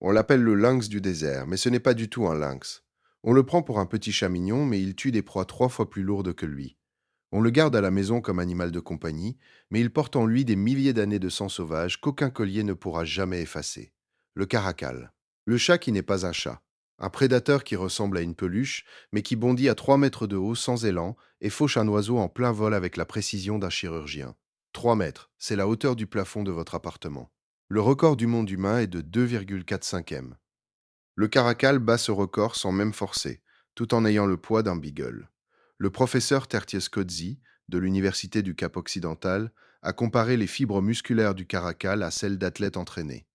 On l'appelle le lynx du désert, mais ce n'est pas du tout un lynx. On le prend pour un petit chat mignon, mais il tue des proies 3 fois plus lourdes que lui. On le garde à la maison comme animal de compagnie, mais il porte en lui des milliers d'années de sang sauvage qu'aucun collier ne pourra jamais effacer. Le caracal. Le chat qui n'est pas un chat. Un prédateur qui ressemble à une peluche, mais qui bondit à 3 mètres de haut sans élan et fauche un oiseau en plein vol avec la précision d'un chirurgien. 3 mètres, c'est la hauteur du plafond de votre appartement. Le record du monde humain est de 2,45 m. Le caracal bat ce record sans même forcer, tout en ayant le poids d'un beagle. Le professeur Tertius Cozzi, de l'Université du Cap-Occidental, a comparé les fibres musculaires du caracal à celles d'athlètes entraînés.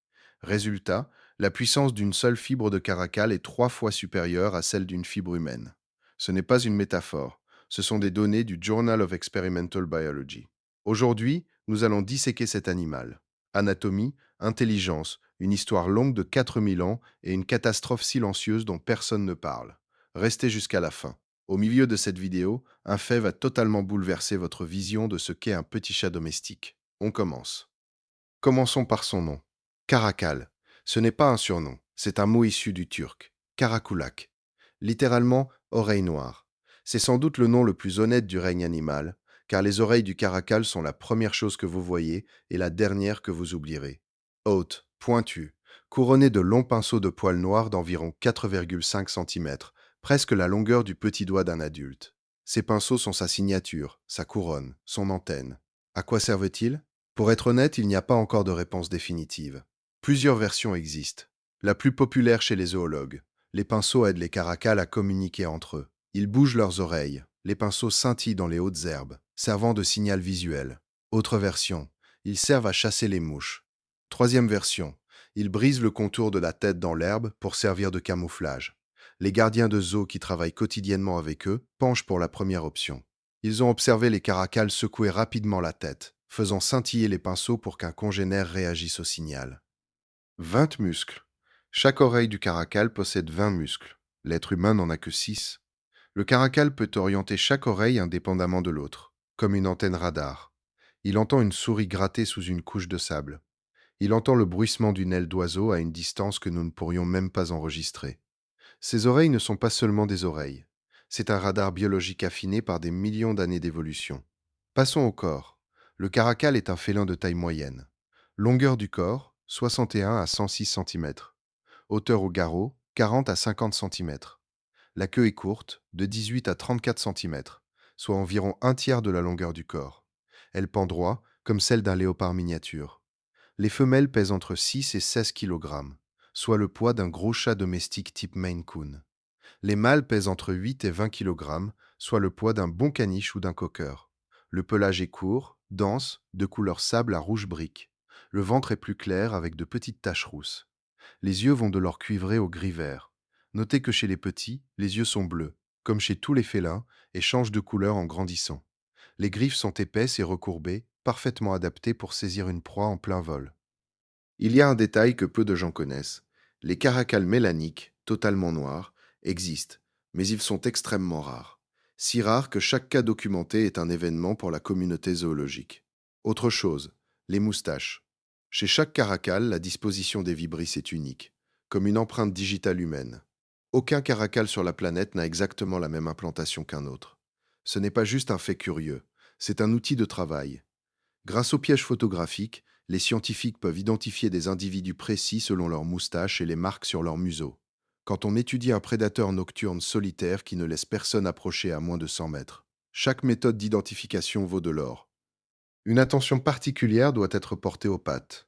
Résultat, la puissance d'une seule fibre de caracal est 3 fois supérieure à celle d'une fibre humaine. Ce n'est pas une métaphore, ce sont des données du Journal of Experimental Biology. Aujourd'hui, nous allons disséquer cet animal. Anatomie, intelligence, une histoire longue de 4000 ans et une catastrophe silencieuse dont personne ne parle. Restez jusqu'à la fin. Au milieu de cette vidéo, un fait va totalement bouleverser votre vision de ce qu'est un petit chat domestique. On commence. Commençons par son nom. Caracal. Ce n'est pas un surnom, c'est un mot issu du turc. Karakulak. Littéralement, oreille noire. C'est sans doute le nom le plus honnête du règne animal, car les oreilles du caracal sont la première chose que vous voyez et la dernière que vous oublierez. Haute, pointue, couronnée de longs pinceaux de poils noirs d'environ 4,5 cm, presque la longueur du petit doigt d'un adulte. Ces pinceaux sont sa signature, sa couronne, son antenne. À quoi servent-ils? Pour être honnête, il n'y a pas encore de réponse définitive. Plusieurs versions existent. La plus populaire chez les zoologues. Les pinceaux aident les caracals à communiquer entre eux. Ils bougent leurs oreilles. Les pinceaux scintillent dans les hautes herbes, servant de signal visuel. Autre version. Ils servent à chasser les mouches. Troisième version. Ils brisent le contour de la tête dans l'herbe pour servir de camouflage. Les gardiens de zoo qui travaillent quotidiennement avec eux penchent pour la première option. Ils ont observé les caracals secouer rapidement la tête, faisant scintiller les pinceaux pour qu'un congénère réagisse au signal. 20 muscles. Chaque oreille du caracal possède 20 muscles. L'être humain n'en a que 6. Le caracal peut orienter chaque oreille indépendamment de l'autre, comme une antenne radar. Il entend une souris gratter sous une couche de sable. Il entend le bruissement d'une aile d'oiseau à une distance que nous ne pourrions même pas enregistrer. Ces oreilles ne sont pas seulement des oreilles. C'est un radar biologique affiné par des millions d'années d'évolution. Passons au corps. Le caracal est un félin de taille moyenne. Longueur du corps, 61 à 106 cm. Hauteur au garrot, 40 à 50 cm. La queue est courte, de 18 à 34 cm, soit environ un tiers de la longueur du corps. Elle pend droit, comme celle d'un léopard miniature. Les femelles pèsent entre 6 et 16 kg, soit le poids d'un gros chat domestique type Maine Coon. Les mâles pèsent entre 8 et 20 kg, soit le poids d'un bon caniche ou d'un cocker. Le pelage est court, dense, de couleur sable à rouge brique. Le ventre est plus clair avec de petites taches rousses. Les yeux vont de l'or cuivré au gris vert. Notez que chez les petits, les yeux sont bleus, comme chez tous les félins, et changent de couleur en grandissant. Les griffes sont épaisses et recourbées, parfaitement adaptées pour saisir une proie en plein vol. Il y a un détail que peu de gens connaissent. Les caracals mélaniques, totalement noirs, existent, mais ils sont extrêmement rares. Si rares que chaque cas documenté est un événement pour la communauté zoologique. Autre chose, les moustaches. Chez chaque caracal, la disposition des vibrisses est unique, comme une empreinte digitale humaine. Aucun caracal sur la planète n'a exactement la même implantation qu'un autre. Ce n'est pas juste un fait curieux, c'est un outil de travail. Grâce aux pièges photographiques, les scientifiques peuvent identifier des individus précis selon leurs moustaches et les marques sur leur museau. Quand on étudie un prédateur nocturne solitaire qui ne laisse personne approcher à moins de 100 mètres, chaque méthode d'identification vaut de l'or. Une attention particulière doit être portée aux pattes.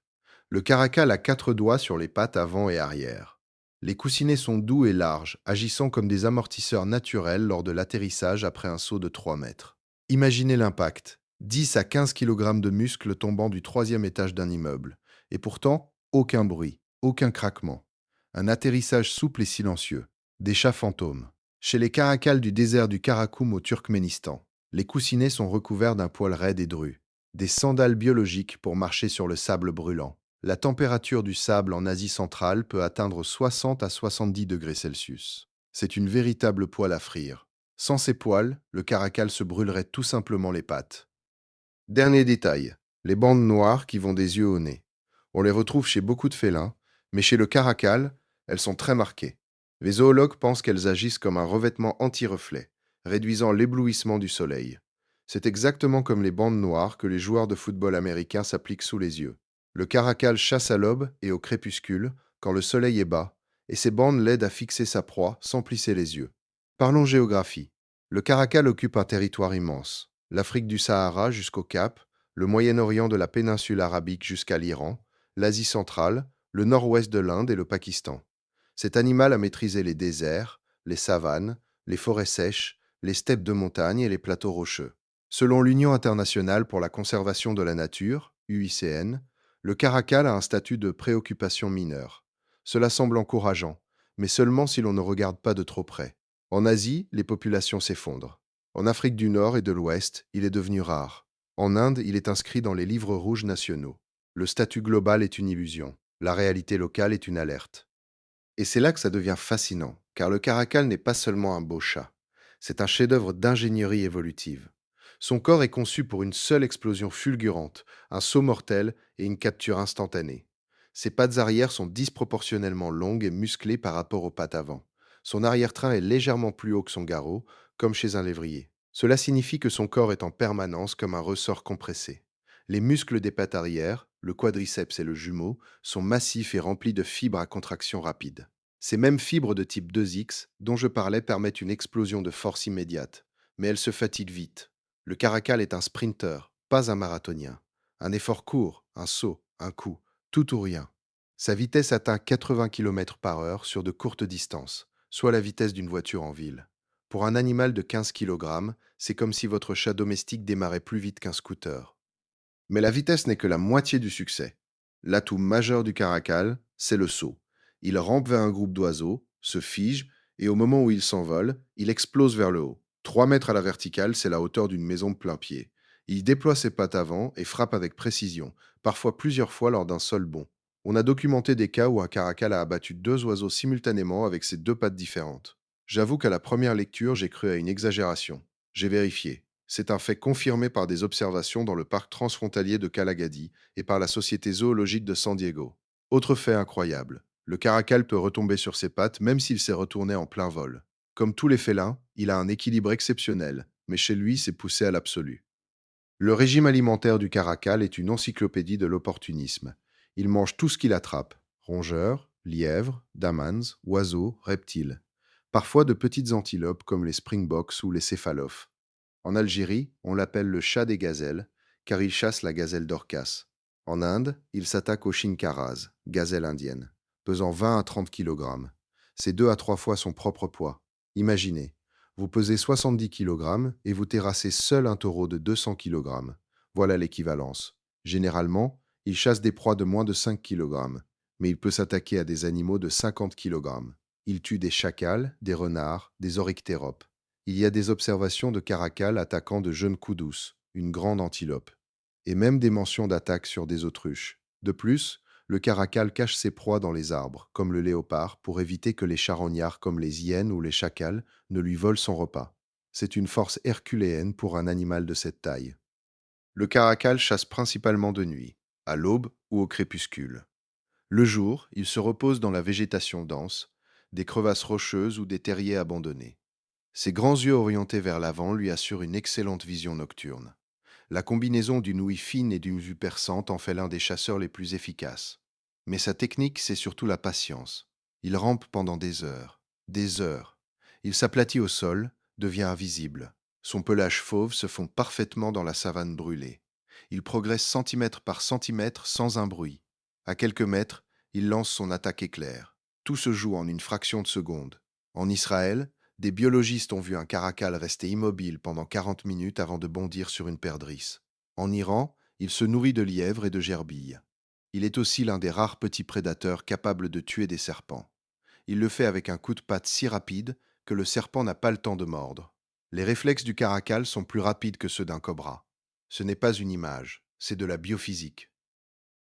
Le caracal a 4 doigts sur les pattes avant et arrière. Les coussinets sont doux et larges, agissant comme des amortisseurs naturels lors de l'atterrissage après un saut de 3 mètres. Imaginez l'impact. 10 à 15 kg de muscles tombant du troisième étage d'un immeuble. Et pourtant, aucun bruit, aucun craquement. Un atterrissage souple et silencieux. Des chats fantômes. Chez les caracals du désert du Karakoum au Turkménistan, les coussinets sont recouverts d'un poil raide et dru. Des sandales biologiques pour marcher sur le sable brûlant. La température du sable en Asie centrale peut atteindre 60 à 70 degrés Celsius. C'est une véritable poêle à frire. Sans ces poils, le caracal se brûlerait tout simplement les pattes. Dernier détail, les bandes noires qui vont des yeux au nez. On les retrouve chez beaucoup de félins, Mais chez le caracal, elles sont très marquées. Les zoologues pensent qu'elles agissent comme un revêtement anti-reflet, réduisant l'éblouissement du soleil. C'est exactement comme les bandes noires que les joueurs de football américains s'appliquent sous les yeux. Le caracal chasse à l'aube et au crépuscule, quand le soleil est bas, et ces bandes l'aident à fixer sa proie sans plisser les yeux. Parlons géographie. Le caracal occupe un territoire immense, l'Afrique du Sahara jusqu'au Cap, le Moyen-Orient de la péninsule arabique jusqu'à l'Iran, l'Asie centrale, le nord-ouest de l'Inde et le Pakistan. Cet animal a maîtrisé les déserts, les savanes, les forêts sèches, les steppes de montagne et les plateaux rocheux. Selon l'Union internationale pour la conservation de la nature, UICN, le caracal a un statut de préoccupation mineure. Cela semble encourageant, mais seulement si l'on ne regarde pas de trop près. En Asie, les populations s'effondrent. En Afrique du Nord et de l'Ouest, il est devenu rare. En Inde, il est inscrit dans les livres rouges nationaux. Le statut global est une illusion. La réalité locale est une alerte. Et c'est là que ça devient fascinant, car le caracal n'est pas seulement un beau chat. C'est un chef-d'œuvre d'ingénierie évolutive. Son corps est conçu pour une seule explosion fulgurante, un saut mortel et une capture instantanée. Ses pattes arrière sont disproportionnellement longues et musclées par rapport aux pattes avant. Son arrière-train est légèrement plus haut que son garrot, comme chez un lévrier. Cela signifie que son corps est en permanence comme un ressort compressé. Les muscles des pattes arrière, le quadriceps et le jumeau, sont massifs et remplis de fibres à contraction rapide. Ces mêmes fibres de type 2X dont je parlais permettent une explosion de force immédiate, mais elles se fatiguent vite. Le caracal est un sprinter, pas un marathonien. Un effort court, un saut, un coup, tout ou rien. Sa vitesse atteint 80 km par heure sur de courtes distances, soit la vitesse d'une voiture en ville. Pour un animal de 15 kg, c'est comme si votre chat domestique démarrait plus vite qu'un scooter. Mais la vitesse n'est que la moitié du succès. L'atout majeur du caracal, c'est le saut. Il rampe vers un groupe d'oiseaux, se fige, et au moment où il s'envole, il explose vers le haut. 3 mètres à la verticale, c'est la hauteur d'une maison de plein pied. Il déploie ses pattes avant et frappe avec précision, parfois plusieurs fois lors d'un seul bond. On a documenté des cas où un caracal a abattu 2 oiseaux simultanément avec ses 2 pattes différentes. J'avoue qu'à la première lecture, j'ai cru à une exagération. J'ai vérifié. C'est un fait confirmé par des observations dans le parc transfrontalier de Calagadi et par la Société zoologique de San Diego. Autre fait incroyable, le caracal peut retomber sur ses pattes même s'il s'est retourné en plein vol. Comme tous les félins, il a un équilibre exceptionnel, mais chez lui, c'est poussé à l'absolu. Le régime alimentaire du caracal est une encyclopédie de l'opportunisme. Il mange tout ce qu'il attrape, rongeurs, lièvres, damans, oiseaux, reptiles. Parfois de petites antilopes comme les springboks ou les céphalophes. En Algérie, on l'appelle le chat des gazelles, car il chasse la gazelle d'Orcas. En Inde, il s'attaque aux chinkaras, gazelle indienne, pesant 20 à 30 kg. C'est 2 à 3 fois son propre poids. Imaginez, vous pesez 70 kg et vous terrassez seul un taureau de 200 kg. Voilà l'équivalence. Généralement, il chasse des proies de moins de 5 kg, mais il peut s'attaquer à des animaux de 50 kg. Il tue des chacals, des renards, des oryctéropes. Il y a des observations de caracal attaquant de jeunes coudous, une grande antilope, et même des mentions d'attaques sur des autruches. De plus, le caracal cache ses proies dans les arbres, comme le léopard, pour éviter que les charognards comme les hyènes ou les chacals ne lui volent son repas. C'est une force herculéenne pour un animal de cette taille. Le caracal chasse principalement de nuit, à l'aube ou au crépuscule. Le jour, il se repose dans la végétation dense, des crevasses rocheuses ou des terriers abandonnés. Ses grands yeux orientés vers l'avant lui assurent une excellente vision nocturne. La combinaison d'une ouïe fine et d'une vue perçante en fait l'un des chasseurs les plus efficaces. Mais sa technique, c'est surtout la patience. Il rampe pendant des heures, des heures. Il s'aplatit au sol, devient invisible. Son pelage fauve se fond parfaitement dans la savane brûlée. Il progresse centimètre par centimètre sans un bruit. À quelques mètres, il lance son attaque éclair. Tout se joue en une fraction de seconde. En Israël, des biologistes ont vu un caracal rester immobile pendant 40 minutes avant de bondir sur une perdrix. En Iran, il se nourrit de lièvres et de gerbilles. Il est aussi l'un des rares petits prédateurs capables de tuer des serpents. Il le fait avec un coup de patte si rapide que le serpent n'a pas le temps de mordre. Les réflexes du caracal sont plus rapides que ceux d'un cobra. Ce n'est pas une image, c'est de la biophysique.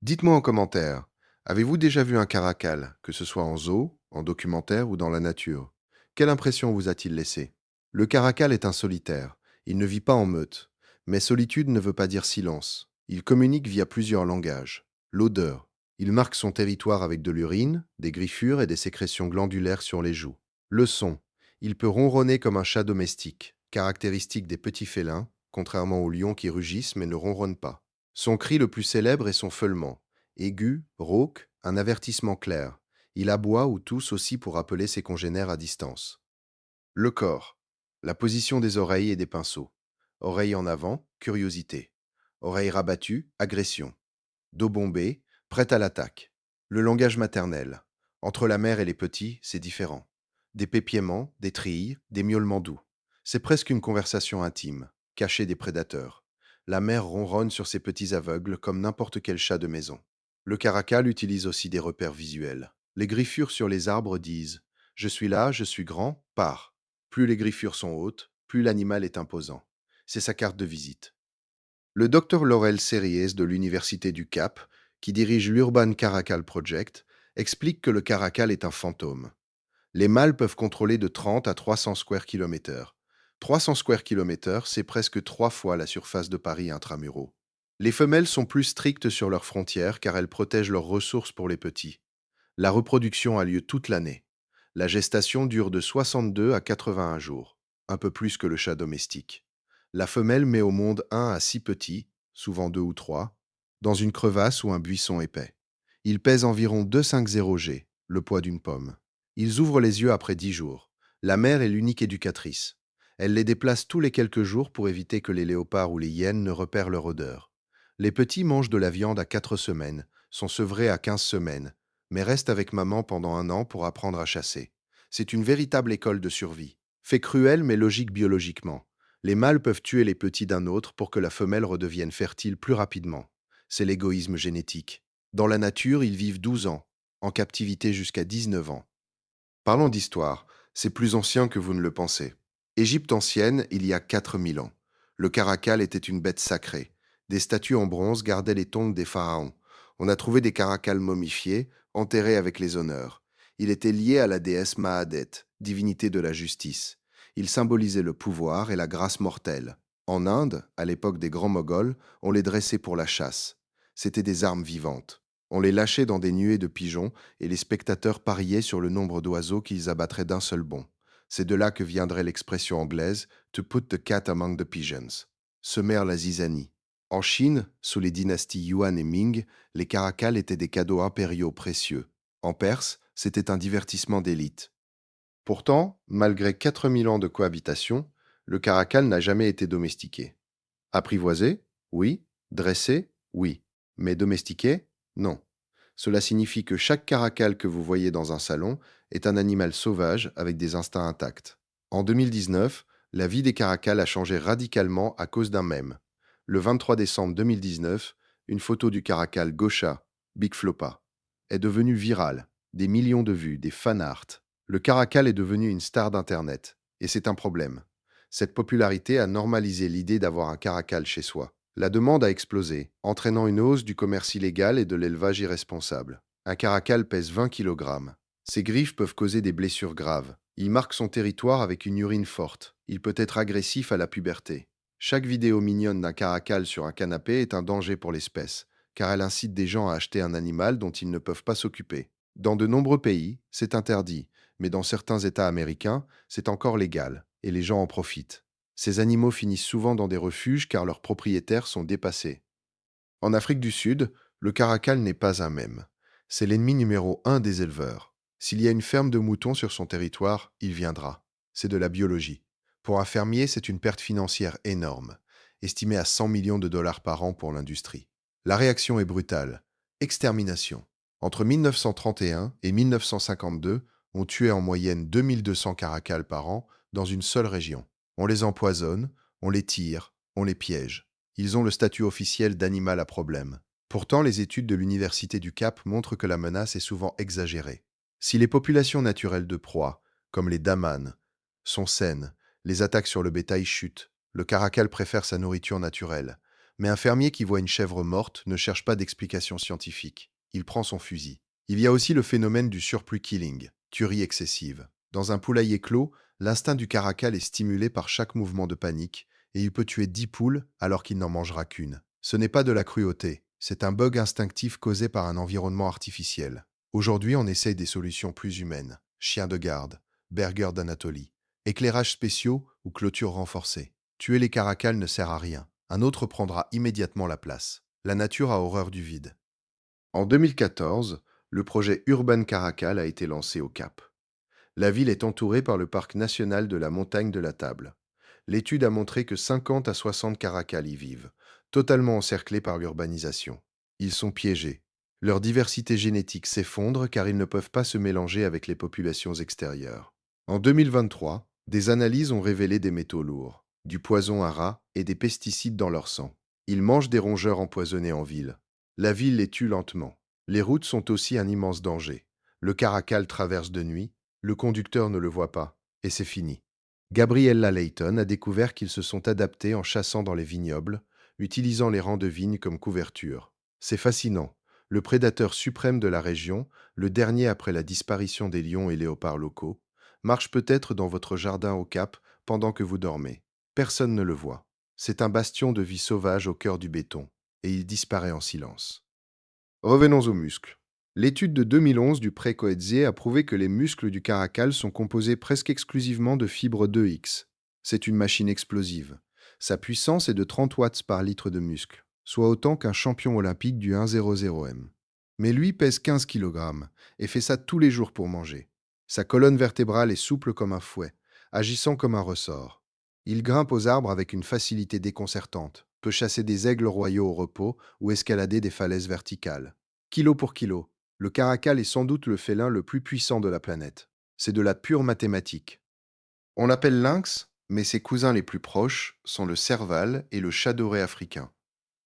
Dites-moi en commentaire, avez-vous déjà vu un caracal, que ce soit en zoo, en documentaire ou dans la nature? Quelle impression vous a-t-il laissé? Le caracal est un solitaire. Il ne vit pas en meute. Mais solitude ne veut pas dire silence. Il communique via plusieurs langages. L'odeur. Il marque son territoire avec de l'urine, des griffures et des sécrétions glandulaires sur les joues. Le son. Il peut ronronner comme un chat domestique, caractéristique des petits félins, contrairement aux lions qui rugissent mais ne ronronnent pas. Son cri le plus célèbre est son feulement. Aigu, rauque, un avertissement clair. Il aboie ou tousse aussi pour appeler ses congénères à distance. Le corps. La position des oreilles et des pinceaux. Oreilles en avant, curiosité. Oreilles rabattues, agression. Dos bombé, prête à l'attaque. Le langage maternel. Entre la mère et les petits, c'est différent. Des pépiements, des trilles, des miaulements doux. C'est presque une conversation intime, cachée des prédateurs. La mère ronronne sur ses petits aveugles comme n'importe quel chat de maison. Le caracal utilise aussi des repères visuels. Les griffures sur les arbres disent ⁇ Je suis là, je suis grand, pars ⁇ Plus les griffures sont hautes, plus l'animal est imposant. C'est sa carte de visite. Le docteur Laurel Serriès de l'Université du Cap, qui dirige l'Urban Caracal Project, explique que le caracal est un fantôme. Les mâles peuvent contrôler de 30 à 300 square kilomètres. 300 square kilomètres, c'est presque 3 fois la surface de Paris intramuraux. Les femelles sont plus strictes sur leurs frontières car elles protègent leurs ressources pour les petits. La reproduction a lieu toute l'année. La gestation dure de 62 à 81 jours, un peu plus que le chat domestique. La femelle met au monde un à 6 petits, souvent 2 ou 3, dans une crevasse ou un buisson épais. Ils pèsent environ 250 g, le poids d'une pomme. Ils ouvrent les yeux après 10 jours. La mère est l'unique éducatrice. Elle les déplace tous les quelques jours pour éviter que les léopards ou les hyènes ne repèrent leur odeur. Les petits mangent de la viande à 4 semaines, sont sevrés à 15 semaines, mais restent avec maman pendant un an pour apprendre à chasser. C'est une véritable école de survie. Fait cruel mais logique biologiquement. Les mâles peuvent tuer les petits d'un autre pour que la femelle redevienne fertile plus rapidement. C'est l'égoïsme génétique. Dans la nature, ils vivent 12 ans, en captivité jusqu'à 19 ans. Parlons d'histoire. C'est plus ancien que vous ne le pensez. Égypte ancienne, il y a 4000 ans. Le caracal était une bête sacrée. Des statues en bronze gardaient les tombes des pharaons. On a trouvé des caracals momifiés, enterrés avec les honneurs. Il était lié à la déesse Mahadet, divinité de la justice. Il symbolisait le pouvoir et la grâce mortelle. En Inde, à l'époque des grands Moghols, on les dressait pour la chasse. C'étaient des armes vivantes. On les lâchait dans des nuées de pigeons et les spectateurs pariaient sur le nombre d'oiseaux qu'ils abattraient d'un seul bond. C'est de là que viendrait l'expression anglaise to put the cat among the pigeons, semer la zizanie. En Chine, sous les dynasties Yuan et Ming, les caracals étaient des cadeaux impériaux précieux. En Perse, c'était un divertissement d'élite. Pourtant, malgré 4000 ans de cohabitation, le caracal n'a jamais été domestiqué. Apprivoisé? Oui. Dressé? Oui. Mais domestiqué? Non. Cela signifie que chaque caracal que vous voyez dans un salon est un animal sauvage avec des instincts intacts. En 2019, la vie des caracals a changé radicalement à cause d'un mème. Le 23 décembre 2019, une photo du caracal Gosha, Big Flopa, est devenue virale. Des millions de vues, des fan art. Le caracal est devenu une star d'Internet. Et c'est un problème. Cette popularité a normalisé l'idée d'avoir un caracal chez soi. La demande a explosé, entraînant une hausse du commerce illégal et de l'élevage irresponsable. Un caracal pèse 20 kg. Ses griffes peuvent causer des blessures graves. Il marque son territoire avec une urine forte. Il peut être agressif à la puberté. Chaque vidéo mignonne d'un caracal sur un canapé est un danger pour l'espèce, car elle incite des gens à acheter un animal dont ils ne peuvent pas s'occuper. Dans de nombreux pays, c'est interdit, mais dans certains États américains, c'est encore légal, et les gens en profitent. Ces animaux finissent souvent dans des refuges car leurs propriétaires sont dépassés. En Afrique du Sud, le caracal n'est pas un mème. C'est l'ennemi numéro un des éleveurs. S'il y a une ferme de moutons sur son territoire, il viendra. C'est de la biologie. Pour un fermier, c'est une perte financière énorme, estimée à 100 millions de dollars par an pour l'industrie. La réaction est brutale. Extermination. Entre 1931 et 1952, on tuait en moyenne 2200 caracals par an dans une seule région. On les empoisonne, on les tire, on les piège. Ils ont le statut officiel d'animal à problème. Pourtant, les études de l'Université du Cap montrent que la menace est souvent exagérée. Si les populations naturelles de proies, comme les damanes, sont saines, les attaques sur le bétail chutent, le caracal préfère sa nourriture naturelle. Mais un fermier qui voit une chèvre morte ne cherche pas d'explication scientifique. Il prend son fusil. Il y a aussi le phénomène du surplus killing, tuerie excessive. Dans un poulailler clos, l'instinct du caracal est stimulé par chaque mouvement de panique, et il peut tuer 10 poules alors qu'il n'en mangera qu'une. Ce n'est pas de la cruauté, C'est un bug instinctif causé par un environnement artificiel. Aujourd'hui, on essaye des solutions plus humaines. Chiens de garde, burger d'Anatolie, éclairages spéciaux ou clôtures renforcées. Tuer les caracals ne sert à rien. Un autre prendra immédiatement la place. La nature a horreur du vide. En 2014, le projet Urban Caracal a été lancé au Cap. La ville est entourée par le parc national de la montagne de la Table. L'étude a montré que 50 à 60 caracals y vivent, totalement encerclés par l'urbanisation. Ils sont piégés. Leur diversité génétique s'effondre car ils ne peuvent pas se mélanger avec les populations extérieures. En 2023, des analyses ont révélé des métaux lourds, du poison à rats et des pesticides dans leur sang. Ils mangent des rongeurs empoisonnés en ville. La ville les tue lentement. Les routes sont aussi un immense danger. Le caracal traverse de nuit, le conducteur ne le voit pas, et c'est fini. Gabriella Layton a découvert qu'ils se sont adaptés en chassant dans les vignobles, utilisant les rangs de vignes comme couverture. C'est fascinant. Le prédateur suprême de la région, le dernier après la disparition des lions et léopards locaux, marche peut-être dans votre jardin au Cap pendant que vous dormez. Personne ne le voit. C'est un bastion de vie sauvage au cœur du béton, et il disparaît en silence. Revenons aux muscles. L'étude de 2011 du pré Coetzee a prouvé que les muscles du caracal sont composés presque exclusivement de fibres 2X. C'est une machine explosive. Sa puissance est de 30 watts par litre de muscle, soit autant qu'un champion olympique du 1,00 m. Mais lui pèse 15 kg et fait ça tous les jours pour manger. Sa colonne vertébrale est souple comme un fouet, agissant comme un ressort. Il grimpe aux arbres avec une facilité déconcertante, peut chasser des aigles royaux au repos ou escalader des falaises verticales. Kilo pour kilo, le caracal est sans doute le félin le plus puissant de la planète. C'est de la pure mathématique. On l'appelle lynx, mais ses cousins les plus proches sont le serval et le chat doré africain.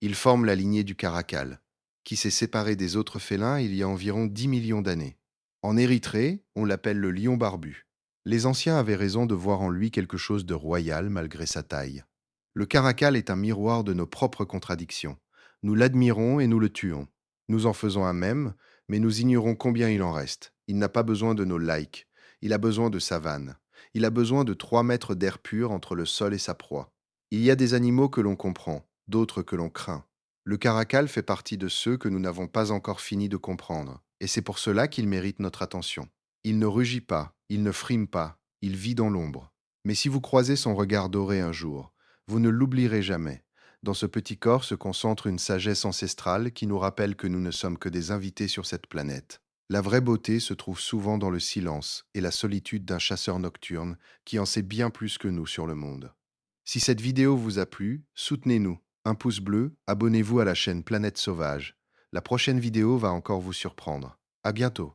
Ils forment la lignée du caracal, qui s'est séparé des autres félins il y a environ 10 millions d'années. En Érythrée, on l'appelle le lion barbu. Les anciens avaient raison de voir en lui quelque chose de royal malgré sa taille. Le caracal est un miroir de nos propres contradictions. Nous l'admirons et nous le tuons. Nous en faisons un mème, mais nous ignorons combien il en reste. Il n'a pas besoin de nos likes. Il a besoin de savane. Il a besoin de 3 mètres d'air pur entre le sol et sa proie. Il y a des animaux que l'on comprend, d'autres que l'on craint. Le caracal fait partie de ceux que nous n'avons pas encore fini de comprendre, et c'est pour cela qu'il mérite notre attention. Il ne rugit pas, il ne frime pas, il vit dans l'ombre. Mais si vous croisez son regard doré un jour, vous ne l'oublierez jamais. Dans ce petit corps se concentre une sagesse ancestrale qui nous rappelle que nous ne sommes que des invités sur cette planète. La vraie beauté se trouve souvent dans le silence et la solitude d'un chasseur nocturne qui en sait bien plus que nous sur le monde. Si cette vidéo vous a plu, soutenez-nous. Un pouce bleu, abonnez-vous à la chaîne Planète Sauvage. La prochaine vidéo va encore vous surprendre. À bientôt.